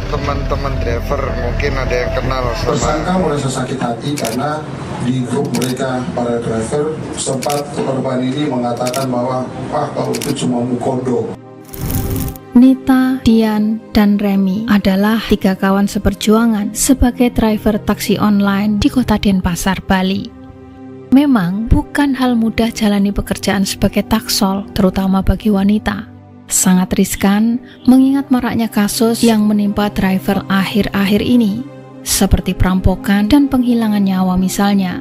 teman-teman driver mungkin ada yang kenal sama. Tersangka merasa sakit hati karena di grup mereka para driver sempat korban ini mengatakan bahwa Pak, kau itu cuma mukodo. Nita, Dian, dan Remy adalah 3 kawan seperjuangan sebagai driver taksi online di kota Denpasar, Bali. Memang bukan hal mudah jalani pekerjaan sebagai taksol, terutama bagi wanita. Sangat riskan mengingat maraknya kasus yang menimpa driver akhir-akhir ini, seperti perampokan dan penghilangan nyawa misalnya.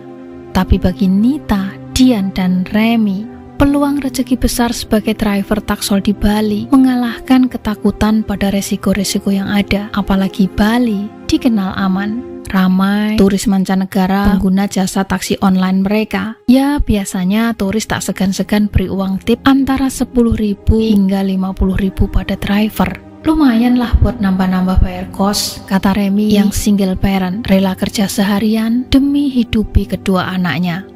Tapi bagi Nita, Dian, dan Remy, peluang rezeki besar sebagai driver taksol di Bali mengalahkan ketakutan pada resiko-resiko yang ada. Apalagi Bali dikenal aman, ramai turis mancanegara pengguna jasa taksi online mereka. Ya, biasanya turis tak segan-segan beri uang tip antara 10.000 hingga 50.000 pada driver. Lumayan lah buat nambah-nambah bayar kos, kata Remy yang single parent, rela kerja seharian demi hidupi kedua anaknya.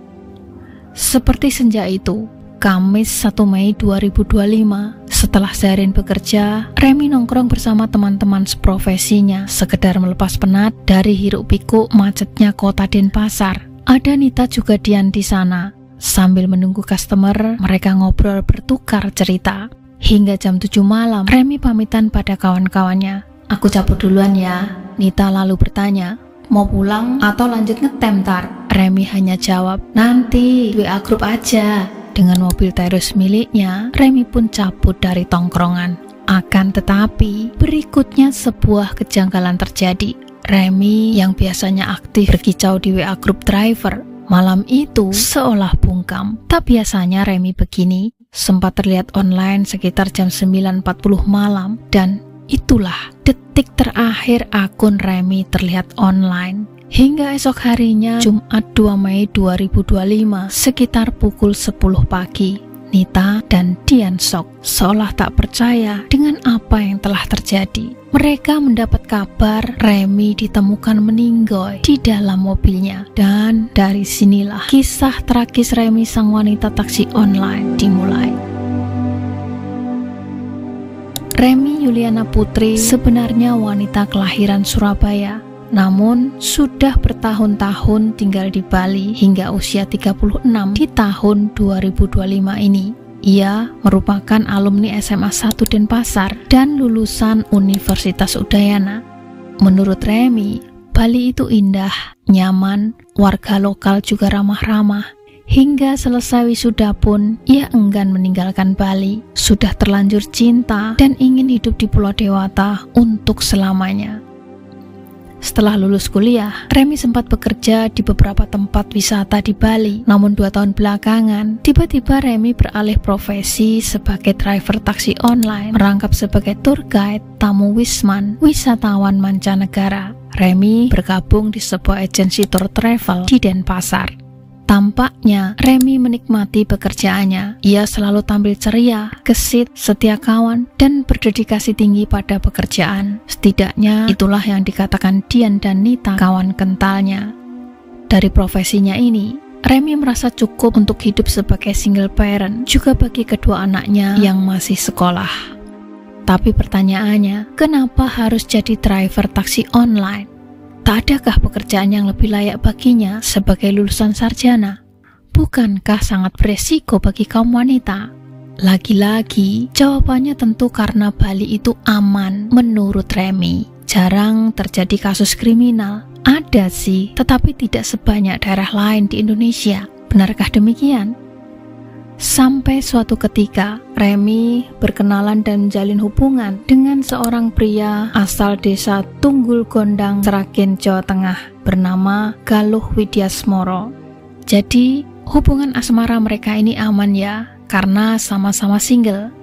Seperti senja itu, Kamis 1 Mei 2025, setelah seharian bekerja, Remy nongkrong bersama teman-teman seprofesinya, sekedar melepas penat dari hiruk-pikuk macetnya kota Denpasar. Ada Nita juga Dian di sana. Sambil menunggu customer, mereka ngobrol bertukar cerita. Hingga jam 7 malam, Remy pamitan pada kawan-kawannya. "Aku cabut duluan ya." Nita lalu bertanya, "Mau pulang atau lanjut ngetem tar?" Remy hanya jawab, "Nanti, WA grup aja." Dengan mobil terus miliknya, Remy pun cabut dari tongkrongan. Akan tetapi, berikutnya sebuah kejanggalan terjadi. Remy yang biasanya aktif berkicau di WA grup driver, malam itu seolah bungkam. Tak biasanya Remy begini, sempat terlihat online sekitar jam 9.40 malam, dan itulah detik terakhir akun Remy terlihat online. Hingga esok harinya, Jumat 2 Mei 2025, sekitar pukul 10 pagi, Nita dan Dian shock, seolah tak percaya dengan apa yang telah terjadi. Mereka mendapat kabar Remy ditemukan meninggoy di dalam mobilnya. Dan dari sinilah kisah tragis Remy sang wanita taksi online dimulai. Remy Yuliana Putri sebenarnya wanita kelahiran Surabaya, namun sudah bertahun-tahun tinggal di Bali hingga usia 36 di tahun 2025 ini. Ia merupakan alumni SMA 1 Denpasar dan lulusan Universitas Udayana. Menurut Remy, Bali itu indah, nyaman, warga lokal juga ramah-ramah. Hingga selesai wisuda pun, ia enggan meninggalkan Bali. Sudah terlanjur cinta dan ingin hidup di Pulau Dewata untuk selamanya. Setelah lulus kuliah, Remy sempat bekerja di beberapa tempat wisata di Bali. Namun 2 tahun belakangan, tiba-tiba Remy beralih profesi sebagai driver taksi online, merangkap sebagai tour guide, tamu wisman, wisatawan mancanegara. Remy bergabung di sebuah agensi tour travel di Denpasar. Tampaknya Remy menikmati pekerjaannya. Ia selalu tampil ceria, gesit, setia kawan, dan berdedikasi tinggi pada pekerjaan. Setidaknya itulah yang dikatakan Dian dan Nita, kawan kentalnya. Dari profesinya ini, Remy merasa cukup untuk hidup sebagai single parent, juga bagi kedua anaknya yang masih sekolah. Tapi pertanyaannya, kenapa harus jadi driver taksi online? Tak adakah pekerjaan yang lebih layak baginya sebagai lulusan sarjana? Bukankah sangat beresiko bagi kaum wanita? Lagi-lagi, jawabannya tentu karena Bali itu aman menurut Remy. Jarang terjadi kasus kriminal. Ada sih, tetapi tidak sebanyak daerah lain di Indonesia. Benarkah demikian? Sampai suatu ketika, Remy berkenalan dan menjalin hubungan dengan seorang pria asal desa Tunggul Gondang, Sragen, Jawa Tengah, bernama Galuh Widyasmoro. Jadi, hubungan asmara mereka ini aman ya, karena sama-sama single.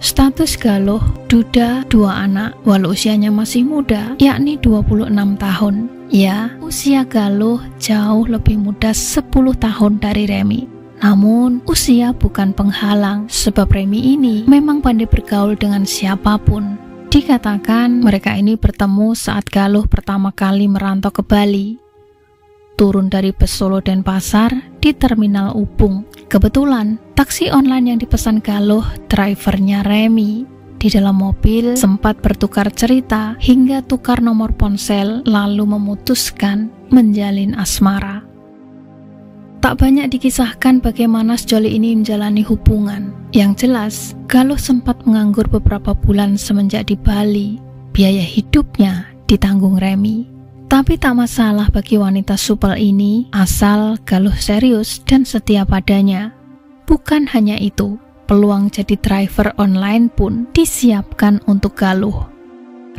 Status Galuh, duda 2 anak, walau usianya masih muda, yakni 26 tahun. Ya, usia Galuh jauh lebih muda 10 tahun dari Remy. Namun, usia bukan penghalang, sebab Remy ini memang pandai bergaul dengan siapapun. Dikatakan mereka ini bertemu saat Galuh pertama kali merantau ke Bali. Turun dari bus Solo Denpasar di Terminal Ubung. Kebetulan, taksi online yang dipesan Galuh, drivernya Remy. Di dalam mobil sempat bertukar cerita hingga tukar nomor ponsel lalu memutuskan menjalin asmara. Tak banyak dikisahkan bagaimana sejoli ini menjalani hubungan. Yang jelas, Galuh sempat menganggur beberapa bulan semenjak di Bali. Biaya hidupnya ditanggung Remy. Tapi tak masalah bagi wanita supel ini asal Galuh serius dan setia padanya. Bukan hanya itu, peluang jadi driver online pun disiapkan untuk Galuh.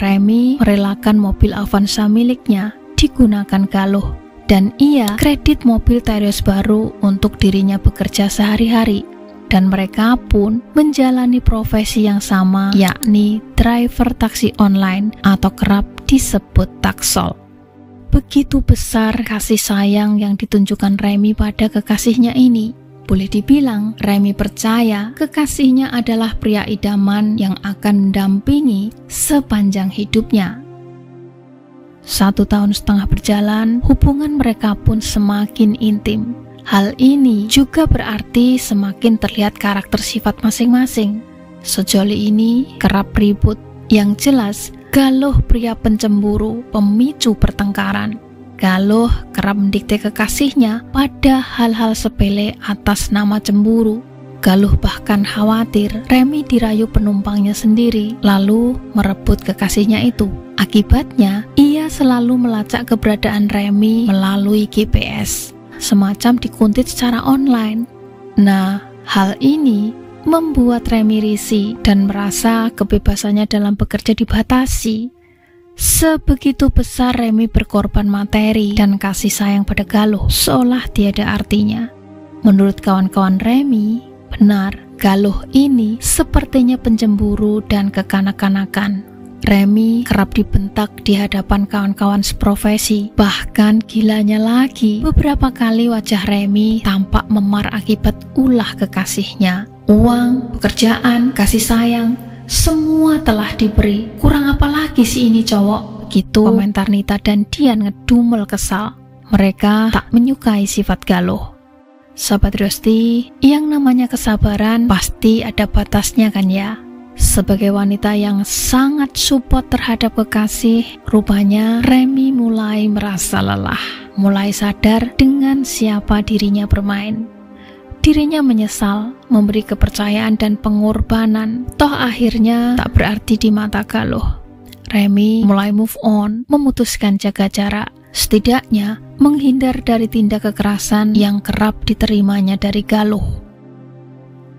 Remy merelakan mobil Avanza miliknya digunakan Galuh, dan ia kredit mobil Terios baru untuk dirinya bekerja sehari-hari. Dan mereka pun menjalani profesi yang sama, yakni driver taksi online atau kerap disebut taksol. Begitu besar kasih sayang yang ditunjukkan Remy pada kekasihnya ini. Boleh dibilang, Remy percaya kekasihnya adalah pria idaman yang akan mendampingi sepanjang hidupnya. 1,5 tahun berjalan, hubungan mereka pun semakin intim. Hal ini juga berarti semakin terlihat karakter sifat masing-masing. Sejoli ini kerap ribut. Yang jelas, Galuh pria pencemburu, pemicu pertengkaran. Galuh kerap mendikte kekasihnya pada hal-hal sepele atas nama cemburu. Galuh bahkan khawatir Remy dirayu penumpangnya sendiri, lalu merebut kekasihnya itu. Akibatnya, ia selalu melacak keberadaan Remy melalui GPS, semacam dikuntit secara online. Nah, hal ini membuat Remy risih dan merasa kebebasannya dalam bekerja dibatasi. Sebegitu besar Remy berkorban materi dan kasih sayang pada Galuh, seolah tiada artinya. Menurut kawan-kawan Remy, benar, Galuh ini sepertinya pencemburu dan kekanak-kanakan. Remy kerap dibentak di hadapan kawan-kawan seprofesi. Bahkan gilanya lagi, beberapa kali wajah Remy tampak memar akibat ulah kekasihnya. Uang, pekerjaan, kasih sayang, semua telah diberi. Kurang apa lagi sih ini cowok? Gitu komentar Nita dan Dian ngedumel kesal. Mereka tak menyukai sifat Galuh. Sahabat Riosti, yang namanya kesabaran pasti ada batasnya kan ya? Sebagai wanita yang sangat support terhadap kekasih, rupanya Remy mulai merasa lelah, mulai sadar dengan siapa dirinya bermain. Dirinya menyesal memberi kepercayaan dan pengorbanan, toh akhirnya tak berarti di mata Galuh. Remy mulai move on, memutuskan jaga jarak, setidaknya menghindar dari tindak kekerasan yang kerap diterimanya dari Galuh.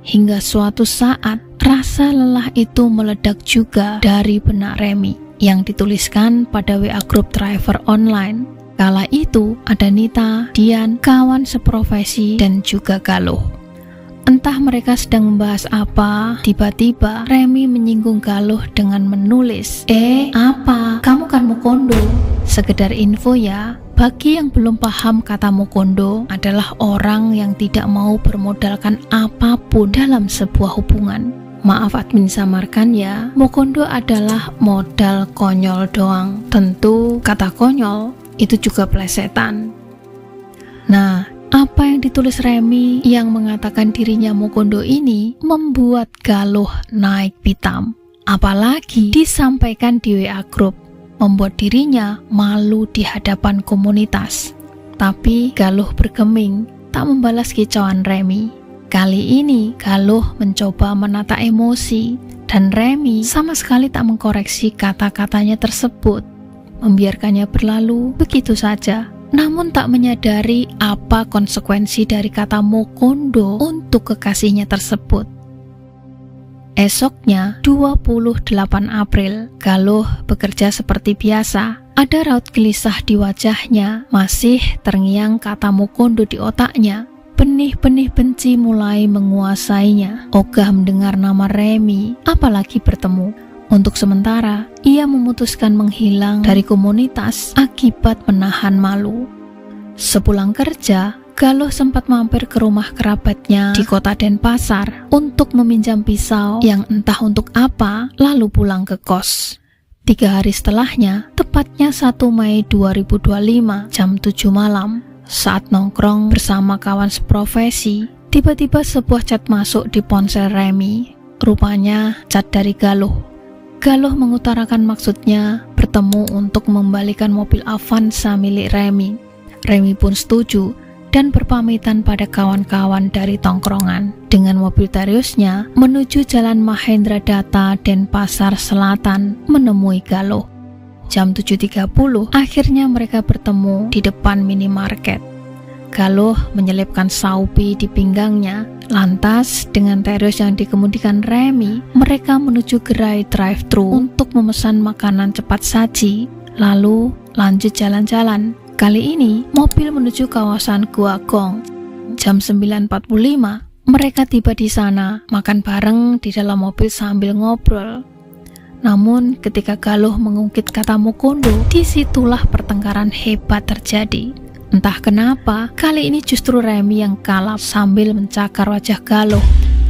Hingga suatu saat, rasa lelah itu meledak juga dari benak Remy yang dituliskan pada WA grup driver online. Kala itu ada Nita, Dian, kawan seprofesi, dan juga Galuh. Entah mereka sedang membahas apa, tiba-tiba Remy menyinggung Galuh dengan menulis, apa? Kamu kan Mukondo? Sekedar info ya, bagi yang belum paham kata Mukondo adalah orang yang tidak mau bermodalkan apapun dalam sebuah hubungan. Maaf admin samarkan ya, Mukondo adalah modal konyol doang. Tentu kata konyol itu juga plesetan. Nah, apa yang ditulis Remy yang mengatakan dirinya Mukondo ini membuat Galuh naik pitam. Apalagi disampaikan di WA grup, membuat dirinya malu di hadapan komunitas. Tapi Galuh bergeming, tak membalas kicauan Remy. Kali ini Galuh mencoba menata emosi, dan Remy sama sekali tak mengkoreksi kata-katanya tersebut, membiarkannya berlalu begitu saja. Namun tak menyadari apa konsekuensi dari kata Mukondo untuk kekasihnya tersebut. Esoknya, 28 April, Galuh bekerja seperti biasa. Ada raut gelisah di wajahnya, masih terngiang kata Mukondo di otaknya. Benih-benih benci mulai menguasainya. Ogah mendengar nama Remy, apalagi bertemu. Untuk sementara, ia memutuskan menghilang dari komunitas akibat menahan malu. Sepulang kerja, Galuh sempat mampir ke rumah kerabatnya di kota Denpasar untuk meminjam pisau yang entah untuk apa, lalu pulang ke kos. 3 hari setelahnya, tepatnya 1 Mei 2025, jam 7 malam, saat nongkrong bersama kawan seprofesi, tiba-tiba sebuah chat masuk di ponsel Remy. rupanya cat dari Galuh. Galuh mengutarakan maksudnya bertemu untuk membalikan mobil Avanza milik Remy. Remy pun setuju dan berpamitan pada kawan-kawan dari tongkrongan dengan mobil Teriosnya menuju Jalan Mahendra Data Denpasar Selatan menemui Galuh. Jam 7.30 akhirnya mereka bertemu di depan minimarket. Galuh menyelipkan saupi di pinggangnya. Lantas dengan Terios yang dikemudikan Remy, mereka menuju gerai drive-thru untuk memesan makanan cepat saji, lalu lanjut jalan-jalan. Kali ini mobil menuju kawasan Gua Gong. Jam 9.45 mereka tiba di sana, makan bareng di dalam mobil sambil ngobrol. Namun ketika Galuh mengungkit kata Mukondo, disitulah pertengkaran hebat terjadi. Entah kenapa, kali ini justru Remy yang kalah sambil mencakar wajah Galuh.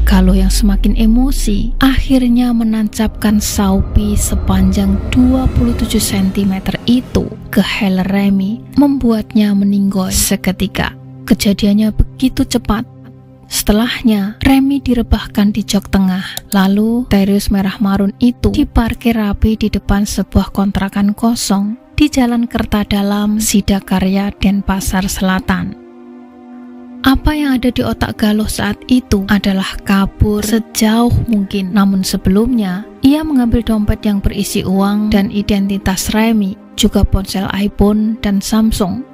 Galuh yang semakin emosi, akhirnya menancapkan saupi sepanjang 27 cm itu ke helm Remy, membuatnya meninggoy seketika. Kejadiannya begitu cepat. Setelahnya, Remy direbahkan di jok tengah. Lalu, Terios merah marun itu diparkir rapi di depan sebuah kontrakan kosong di Jalan Kertadalam, Sidakarya, Denpasar Selatan. Apa yang ada di otak Galuh saat itu adalah kabur sejauh mungkin. Namun sebelumnya, ia mengambil dompet yang berisi uang dan identitas Remy, juga ponsel iPhone dan Samsung.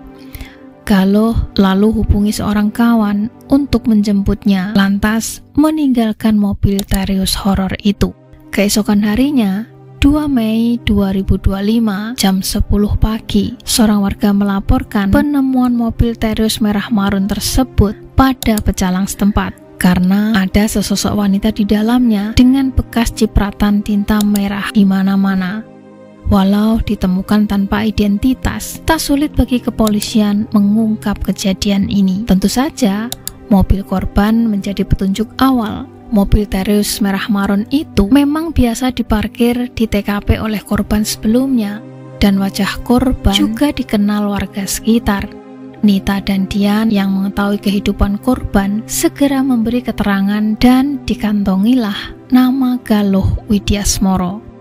Galuh lalu hubungi seorang kawan untuk menjemputnya, lantas meninggalkan mobil Terios horor itu. Keesokan harinya, 2 Mei 2025 jam 10 pagi, seorang warga melaporkan penemuan mobil Terios merah marun tersebut pada pecalang setempat karena ada sesosok wanita di dalamnya dengan bekas cipratan tinta merah di mana-mana. Walau ditemukan tanpa identitas, tak sulit bagi kepolisian mengungkap kejadian ini. Tentu saja, mobil korban menjadi petunjuk awal. Mobil Terios merah marun itu memang biasa diparkir di TKP oleh korban sebelumnya, dan wajah korban juga dikenal warga sekitar. Nita dan Dian yang mengetahui kehidupan korban segera memberi keterangan dan dikantongilah nama Galuh Widyasmoro.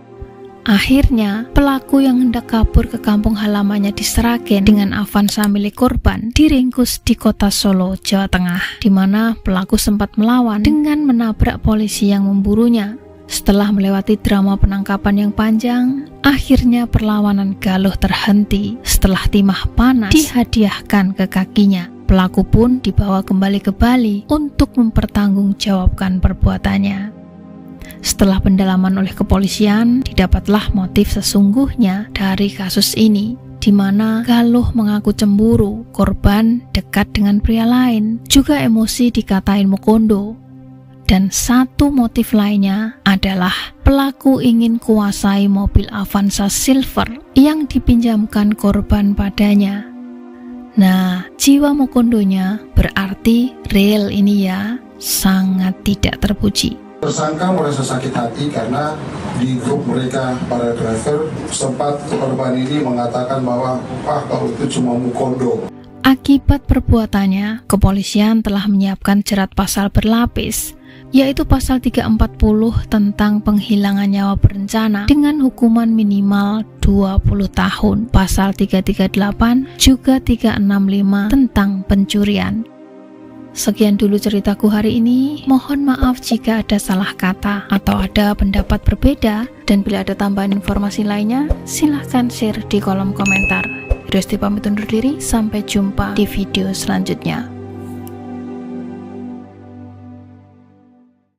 Akhirnya, pelaku yang hendak kabur ke kampung halamannya di Sragen dengan Avanza milik korban diringkus di kota Solo, Jawa Tengah, di mana pelaku sempat melawan dengan menabrak polisi yang memburunya. Setelah melewati drama penangkapan yang panjang, akhirnya perlawanan Galuh terhenti setelah timah panas dihadiahkan ke kakinya. Pelaku pun dibawa kembali ke Bali untuk mempertanggungjawabkan perbuatannya. Setelah pendalaman oleh kepolisian, didapatlah motif sesungguhnya dari kasus ini, di mana Galuh mengaku cemburu, korban dekat dengan pria lain, juga emosi dikatain Mukondo. Dan satu motif lainnya adalah pelaku ingin kuasai mobil Avanza Silver yang dipinjamkan korban padanya. Nah, jiwa Mukondonya berarti real ini ya, sangat tidak terpuji. Tersangka merasa sakit hati karena di grup mereka para driver sempat korban ini mengatakan bahwa kau itu cuma Mukondo. Akibat perbuatannya, kepolisian telah menyiapkan jerat pasal berlapis, yaitu pasal 340 tentang penghilangan nyawa berencana dengan hukuman minimal 20 tahun, pasal 338 juga 365 tentang pencurian. Sekian dulu ceritaku hari ini. Mohon maaf jika ada salah kata atau ada pendapat berbeda, dan bila ada tambahan informasi lainnya, silahkan share di kolom komentar. Resti pamit undur diri, sampai jumpa di video selanjutnya.